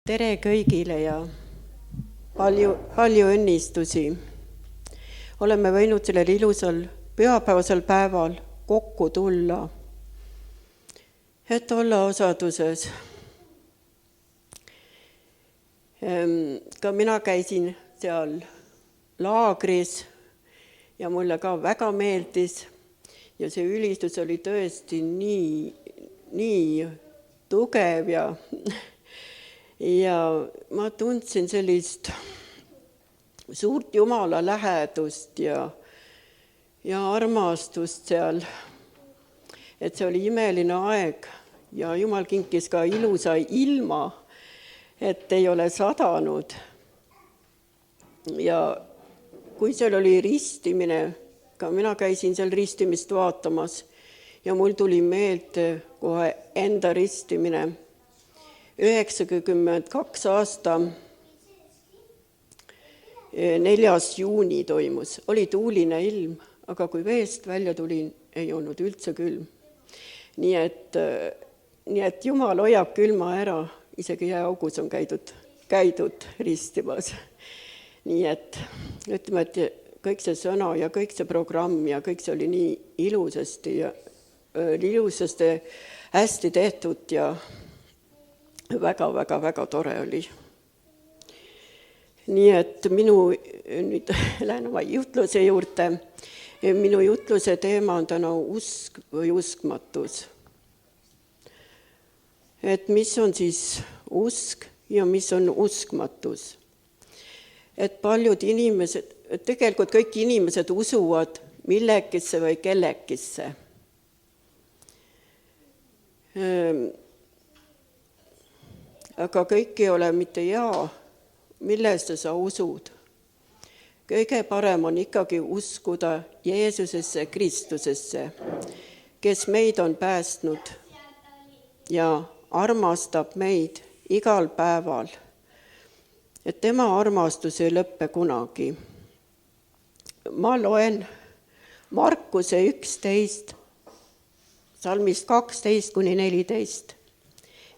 Tere kõigile ja palju õnnistusi. Oleme võinud sellel ilusal pühapäevasel päeval kokku tulla, et olla osaduses. Ka mina käisin seal laagris ja mulle ka väga meeldis ja see ülistus oli tõesti nii tugev ja ma tundsin sellist suurt Jumala lähedust ja armastust seal. Et see oli imeline aeg ja Jumal kinkis ka ilusa ilma, et ei ole sadanud. Ja kui seal oli ristimine, ka mina käisin seal ristimist vaatamas ja mul tuli meelde kohe enda ristimine. 92 aasta 4. juuni toimus. Oli tuuline ilm, aga kui veest välja tulin, ei olnud üldse külm. Nii et Jumal hoiab külma ära, isegi jääaugus on käidud ristimas. Nii et ütleme, et kõik see sõna ja kõik see programm ja kõik see oli nii ilusasti hästi tehtud ja väga tore oli. Nii et nüüd lähen oma jutluse juurde. Minu jutluse teema on täna usk või uskmatus. Et mis on siis usk ja mis on uskmatus? Et paljud inimesed, tegelikult kõik inimesed usuvad millekisse või kellekisse. Aga kõik ei ole mitte millesse sa usud. Kõige parem on ikkagi uskuda Jeesusesse, Kristusesse, kes meid on päästnud ja armastab meid igal päeval. Et tema armastus ei lõppe kunagi. Ma loen Markuse 11, salmist 12-14.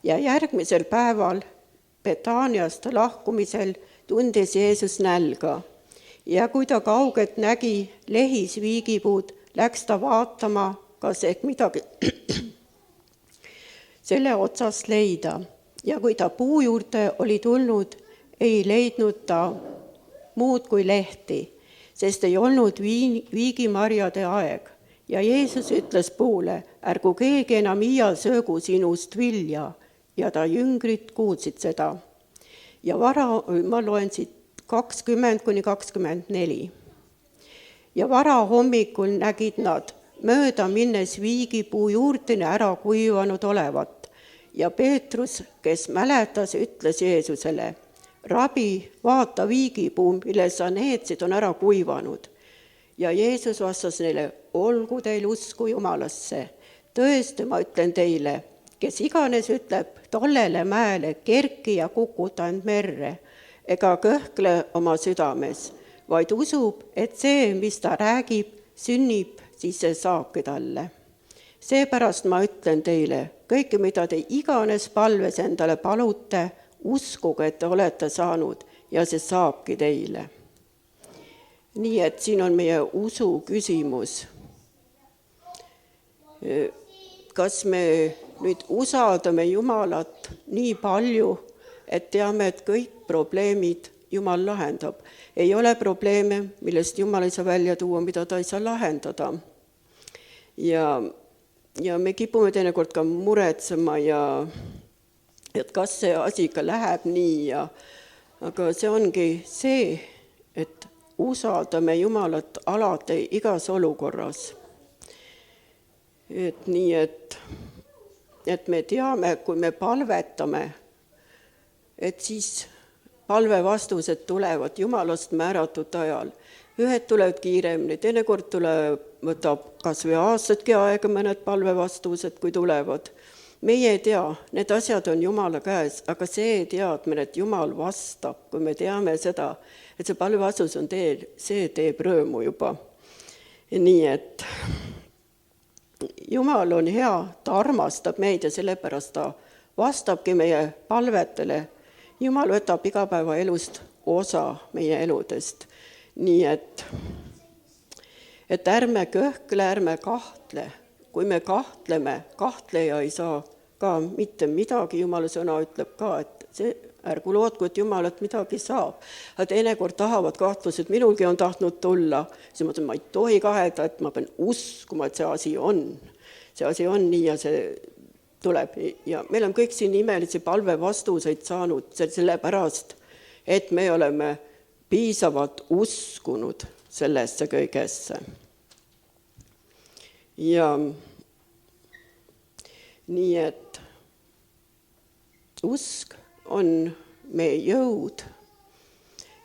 Ja järgmisel päeval Betaaniast lahkumisel tundis Jeesus nälga. Ja kui ta kaugelt nägi lehis viigipuud, läks ta vaatama, kas ehk midagi selle otsast leida. Ja kui ta puu juurde oli tulnud, ei leidnud ta muud kui lehti, sest ei olnud viigimarjade aeg. Ja Jeesus ütles puule, ärgu keegi enam iial söögu sinust vilja. Ja ta jüngrid kuulsid seda. Ja ma loen siit 20-24. Ja vara hommikul nägid nad mööda minnes viigipuu juurteni ära kuivanud olevat. Ja Peetrus, kes mäletas, ütles Jeesusele, Rabi, vaata viigipuu, mille sa needsid, on ära kuivanud. Ja Jeesus vastas neile, olgu teil usku Jumalasse. Tõesti, ma ütlen teile, kes iganes ütleb tollele mäele kerki ja kukuta end merre, ega kõhkle oma südames, vaid usub, et see, mis ta räägib, sünnib, siis see saabki talle. Seepärast ma ütlen teile, kõike, mida te iganes palves endale palute, uskuge, et te olete saanud ja see saabki teile. Nii et siin on meie usu küsimus. Kas me nüüd usaldame Jumalat nii palju, et teame, et kõik probleemid Jumal lahendab. Ei ole probleeme, millest Jumal ei saa välja tuua, mida ta ei saa lahendada. Ja me kipume teinekord ka muretsema et kas see asi ka läheb nii. Aga see ongi see, et usaldame Jumalat alati igas olukorras. Et nii, et me teame, kui me palvetame, et siis palve vastused tulevad Jumalast määratud ajal. Ühed tulevad kiiremini, teinekord võtab kas või aastatki aega mõned palve vastused, kui tulevad. Meie ei tea, need asjad on Jumala käes, aga see teadmine, et Jumal vastab, kui me teame seda, et see palve vastus on teel, see teeb rõõmu juba. Nii et Jumal on hea, ta armastab meid ja sellepärast ta vastabki meie palvetele Jumal võtab igapäevaelust osa meie eludest. Nii et ärme kõhkle, ärme kahtle. Kui me kahtleme, kahtleja ei saa ka mitte midagi. Jumala sõna ütleb ka, et ärgu lootku, et Jumalat midagi saab. Aga teinekord tahavad kahtlused, minulgi on tahtnud tulla. Siis ma ütlen, ma ei tohi kahelda, et ma pean uskuma, et see asi on. See asi on nii ja see tuleb. Ja meil on kõik siin imelisi palvevastuseid saanud sellepärast, et me oleme piisavalt uskunud sellesse kõigesse. Ja nii et usk on meie jõud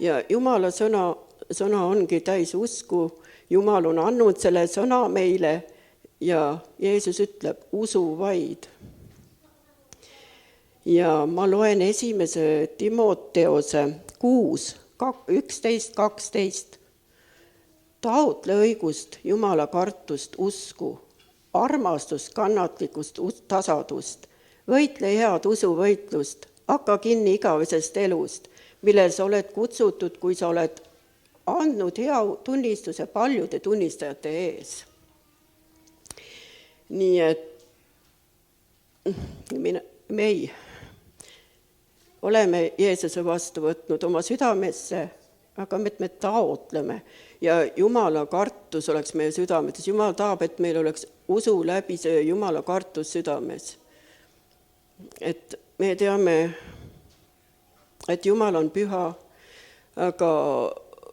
ja Jumala sõna ongi täis usku. Jumal on andnud selle sõna meile ja Jeesus ütleb, usu vaid. Ja ma loen 1. Timoteose 6, 11, 12. Taotle õigust, Jumala kartust, usku, armastust, kannatlikkust, tasadust. Võitle head usuvõitlust, hakka kinni igavesest elust, millel sa oled kutsutud, kui sa oled andnud hea tunnistuse paljude tunnistajate ees. Nii et me oleme Jeesuse vastu võtnud oma südamesse, aga me taotleme ja Jumala kartus oleks meie südametes. Jumal tahab, et meil oleks usu läbi see Jumala kartus südames. Et me teame, et Jumal on püha, aga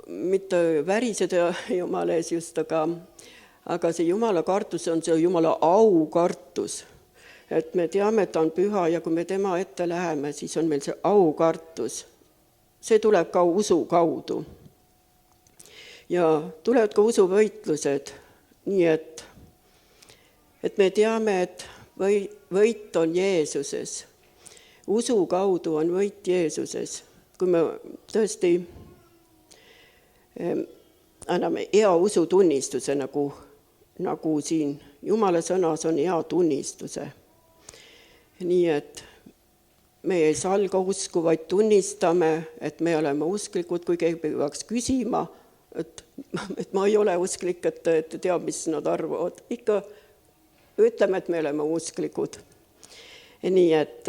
mitte väriseda Jumala ees just, aga see Jumala kartus on see Jumala aukartus. Et me teame, et ta on püha ja kui me tema ette läheme, siis on meil see aukartus. See tuleb ka usu kaudu. Ja tulevad ka usuvõitlused, nii et me teame, et võit on Jeesuses. Usu kaudu on võit Jeesuses. Kui me tõesti anname hea usutunnistuse, nagu siin Jumala sõnas on hea tunnistuse. Nii et me ei salga usku, vaid tunnistame, et me oleme usklikud, kui keegi peaks küsima, et ma ei ole usklik, et teab, mis nad arvavad. Ikka ütleme, et me oleme usklikud. Nii et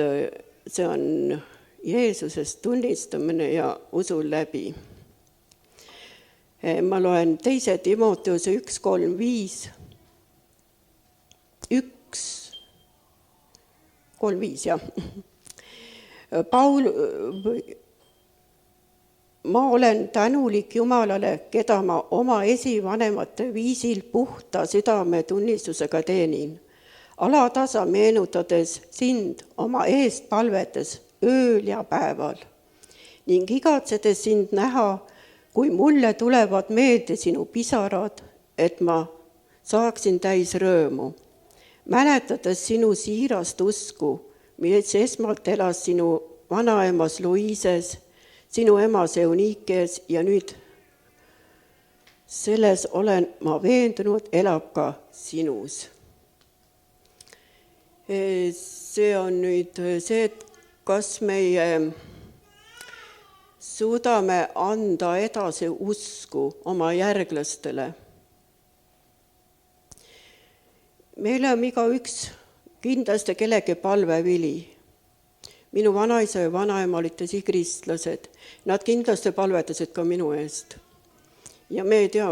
see on Jeesusest tunnistamine ja usu läbi. Ma loen 2. Timoteuse 1, 3, 5. 1:3-5, jah. Ma olen tänulik Jumalale, keda ma oma esivanemate viisil puhta südame tunnistusega teenin. Alatasa meenutades sind oma eest palvetes ööl ja päeval ning igatsedes sind näha, kui mulle tulevad meelde sinu pisarad, et ma saaksin täis rõõmu. Mäletades sinu siirast usku, mis esmalt elas sinu vanaemas Luises, sinu emas Euniikes ja nüüd selles olen ma veendunud, elab ka sinus. See on nüüd see, et kas meie suudame anda edasi usku oma järglastele. Meil on igaüks kindlasti kellegi palvevili. Minu vanaisa ja vanaema olid tõsi kristlased. Nad kindlasti palvetasid ka minu eest. Ja me ei tea,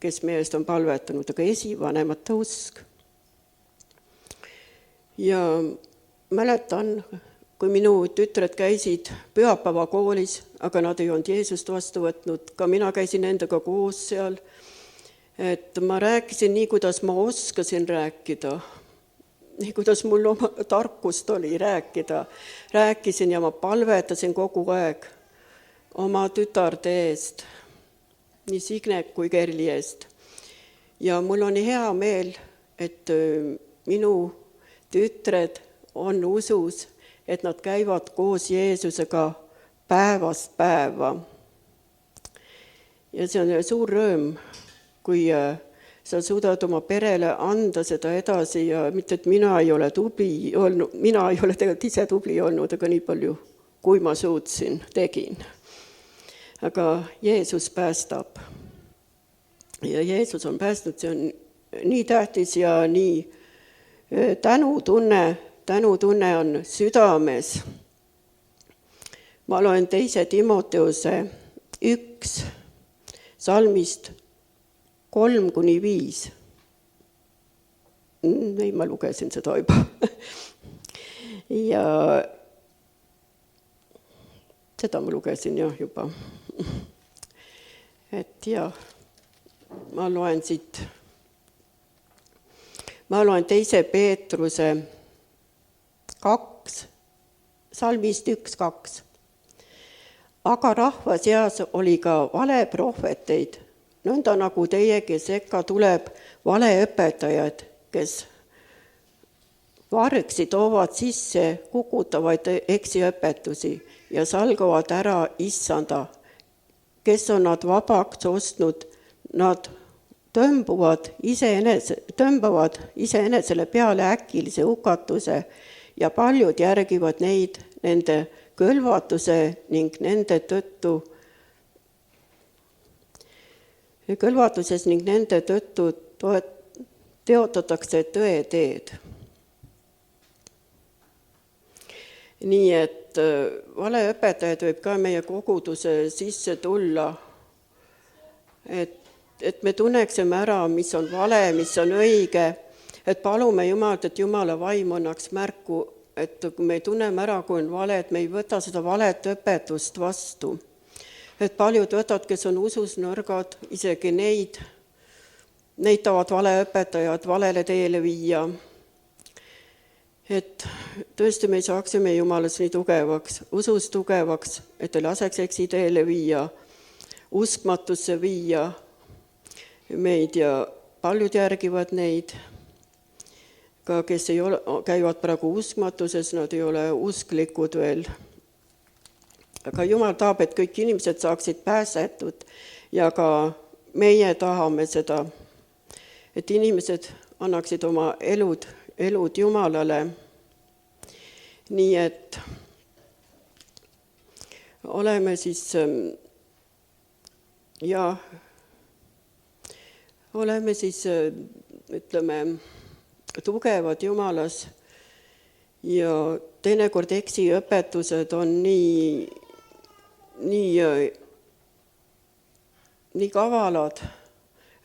kes meie eest on palvetanud, aga esivanemate usk. Ja mäletan, kui minu tütred käisid pühapäeva koolis, aga nad ei olnud Jeesust vastu võtnud, ka mina käisin endaga koos seal, et ma rääkisin nii, kuidas ma oskasin rääkida, nii kuidas mul oma tarkust oli rääkida. Rääkisin ja ma palvetasin kogu aeg oma tütarde eest, nii Signe kui Kerli eest. Ja mul on hea meel, et minu tütred on usus, et nad käivad koos Jeesusega päevast päeva. Ja see on suur rõõm, kui sa suudad oma perele anda seda edasi ja mitte, et mina ei ole tubli olnud, mina ei ole tegelikult ise tubli olnud, aga nii palju kui ma suutsin, tegin. Aga Jeesus päästab. Ja Jeesus on päästnud, see on nii tähtis ja nii tänutunne on südames. Ma loen 2. Timoteuse 1 salmist 3-5. Ei, ma lugesin seda juba. Ja seda ma lugesin juba. Et jah, ma loen siit. Ma loen 2. Peetruse 2, salmist 1-2. Aga rahva seas oli ka valeprohveteid, nõnda nagu teiegi sekka tuleb valeõpetajad, kes vargsi toovad sisse kukutavaid eksiõpetusi ja salgavad ära issanda, kes on nad vabaks ostnud, nad tõmbavad iseenesele peale äkilise hukatuse ja paljud järgivad neid nende kõlvatuse ning nende tõttu teotatakse tõeteed. Nii et valeõpetajad võib ka meie koguduse sisse tulla, et me tunneksime ära, mis on vale, mis on õige, et palume Jumalt, et Jumala vaim annaks märku, et kui me tunneme ära, kui on vale, et me ei võta seda valet õpetust vastu. Et paljud võtavad, kes on usus nõrgad, isegi neid tavad valeõpetajad valele teele viia. Et tõesti me saaksime Jumalas nii tugevaks, usus tugevaks, et ei laseks eksiteele viia, uskmatusse viia meid ja paljud järgivad neid. Ka kes käivad praegu uskmatuses, nad ei ole usklikud veel. Aga Jumal tahab, et kõik inimesed saaksid pääsetud ja ka meie tahame seda, et inimesed annaksid oma elud Jumalale. Nii et oleme siis ütleme, tugevad Jumalas ja teinekord eksiõpetused on nii kavalad,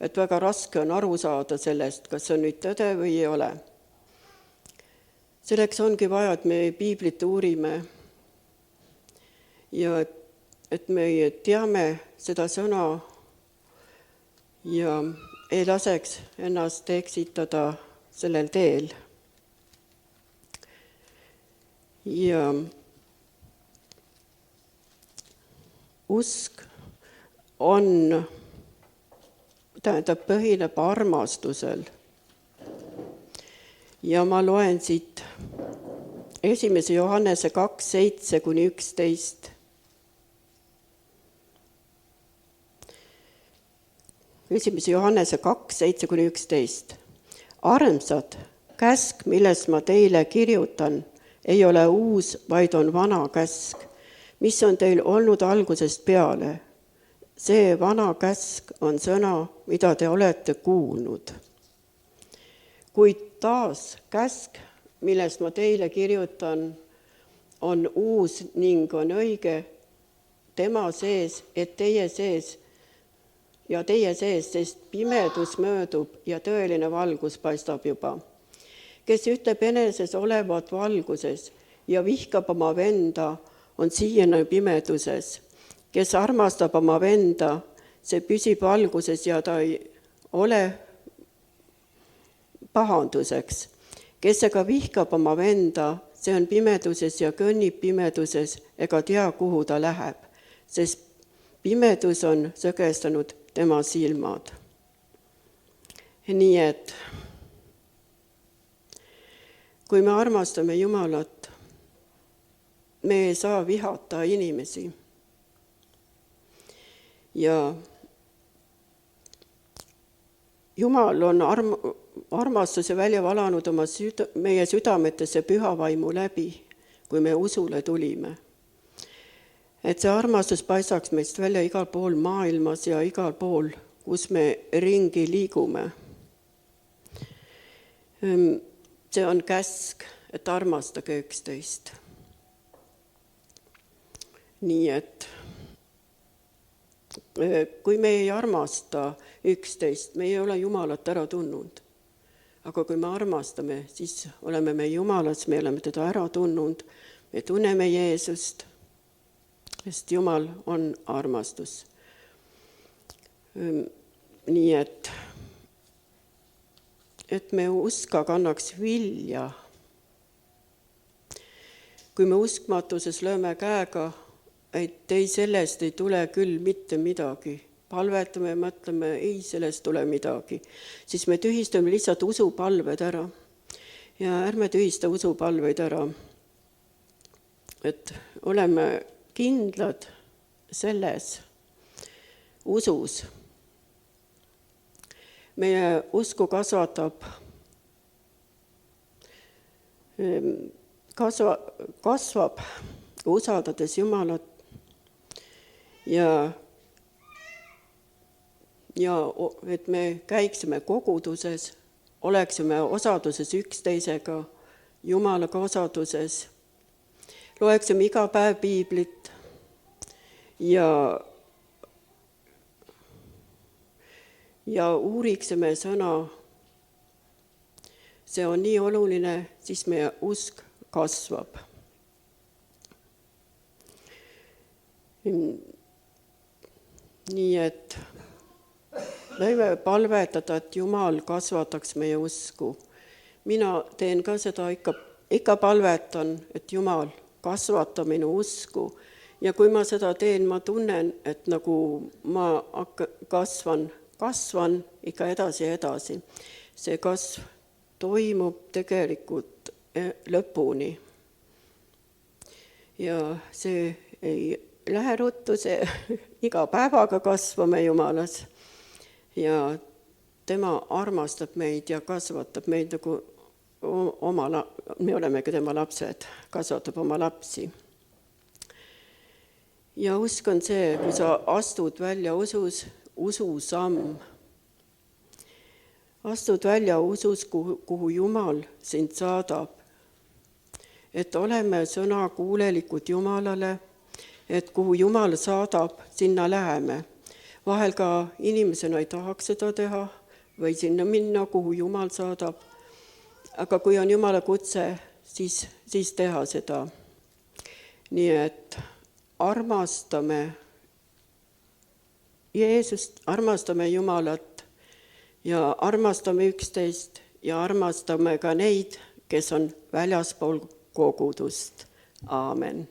et väga raske on aru saada sellest, kas see on nüüd tõde või ei ole. Selleks ongi vaja, et me piiblit uurime ja et me teame seda sõna ja ei laseks ennast eksitada sellel teel. Ja usk põhineb armastusel. Ja ma loen siit 1. Johannese 2:7-11. 1. Johannese 2:7-11. Armsad, käsk, millest ma teile kirjutan, ei ole uus, vaid on vana käsk, mis on teil olnud algusest peale. See vana käsk on sõna, mida te olete kuulnud. Kuid taas käsk, millest ma teile kirjutan, on uus ning on õige tema sees, et teie sees, sest pimedus möödub ja tõeline valgus paistab juba. Kes ütleb eneses olevat valguses ja vihkab oma venda, on siiani pimeduses. Kes armastab oma venda, see püsib valguses ja ta ei ole pahanduseks. Kes aga vihkab oma venda, see on pimeduses ja kõnnib pimeduses ega tea, kuhu ta läheb, sest pimedus on sõgestanud tema silmad. Nii et kui me armastame Jumalat, me ei saa vihata inimesi. Ja Jumal on armastuse välja valanud meie südametesse püha vaimu läbi, kui me usule tulime. et see armastus paistaks meist välja igal pool maailmas ja igal pool, kus me ringi liigume. See on käsk, et armastage üksteist. Nii et kui me ei armasta üksteist, me ei ole Jumalat ära tundnud. Aga kui me armastame, siis oleme me Jumalas, me oleme teda ära tundnud, me tunneme Jeesust, sest Jumal on armastus. Nii et me uska kannaks vilja. Kui me uskmatuses lööme käega, et ei, sellest ei tule küll mitte midagi, palvetame ja mõtleme, ei, sellest tule midagi, siis me tühistame lihtsalt usupalved ära. Ja ärme tühista usupalveid ära, et oleme kindlad selles usus. Meie usku kasvab usaldades Jumalat ja et me käiksime koguduses, oleksime osaduses üksteisega, Jumalaga osaduses, loeksime iga päev piiblit ja uuriksime sõna. See on nii oluline, siis meie usk kasvab. Nii et võime palvetada, et Jumal kasvataks meie usku. Mina teen ka seda, ikka palvetan, et Jumal kasvata minu usku. Ja kui ma seda teen, ma tunnen, et nagu ma kasvan ikka edasi ja edasi. See kasv toimub tegelikult lõpuni. Ja see ei lähe ruttu, see iga päevaga kasvame Jumalas. Ja tema armastab meid ja kasvatab meid nagu me olemegi tema lapsed, kasvatab oma lapsi. Ja usk on see, kui sa astud välja ususamm. Astud välja usus, kuhu Jumal sind saadab. Et oleme sõna kuulelikud Jumalale, et kuhu Jumal saadab, sinna läheme. Vahel ka inimesena ei tahaks seda teha või sinna minna, kuhu Jumal saadab. Aga kui on Jumala kutse, siis teha seda. Nii et armastame Jeesust, armastame Jumalat ja armastame üksteist ja armastame ka neid, kes on väljaspool kogudust. Aamen.